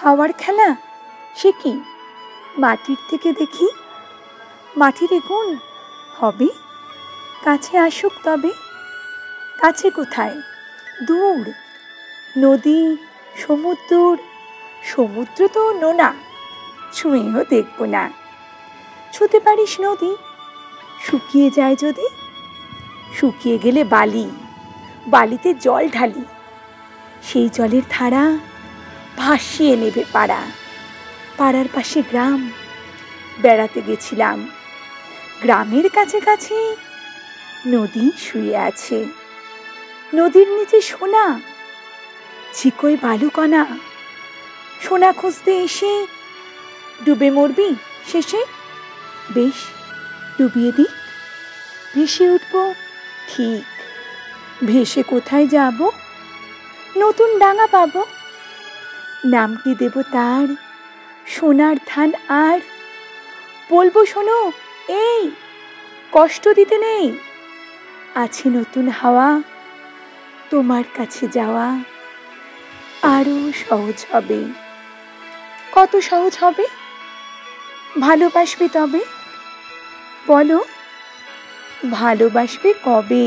হাওয়ার খেলা সে কি? মাটির থেকে দেখি, মাটির গুণ হবে, কাছে আসুক তবে। কাছে কোথায়, দূর, নদী সমুদ্র, সমুদ্র তো নোনা, ছুঁয়েও দেখব না। ছুঁতে পারিস নদী, শুকিয়ে যায় যদি? শুকিয়ে গেলে বালি, বালিতে জল ঢালি, সেই জলের ধারা ভাসিয়ে নেবে পাড়া। পাড়ার পাশে গ্রাম, বেড়াতে গেছিলাম, গ্রামের কাছে কাছে নদী শুয়ে আছে। নদীর নিচে সোনা, চিকোয় বালুকণা। সোনা খুঁজতে এসে ডুবে মরবি শেষে? বেশ, ডুবিয়ে দিক, ভেসে উঠব ঠিক। ভেসে কোথায় যাব? নতুন ডাঙা পাবো, নামটি দেব তার সোনার ধান। আর বলবো, শোনো এই, কষ্ট দিতে নেই, আছে নতুন হাওয়া, তোমার কাছে যাওয়া আরো সহজ হবে। কত সহজ হবে? ভালোবাসবে তবে? বলো, ভালোবাসবে কবে?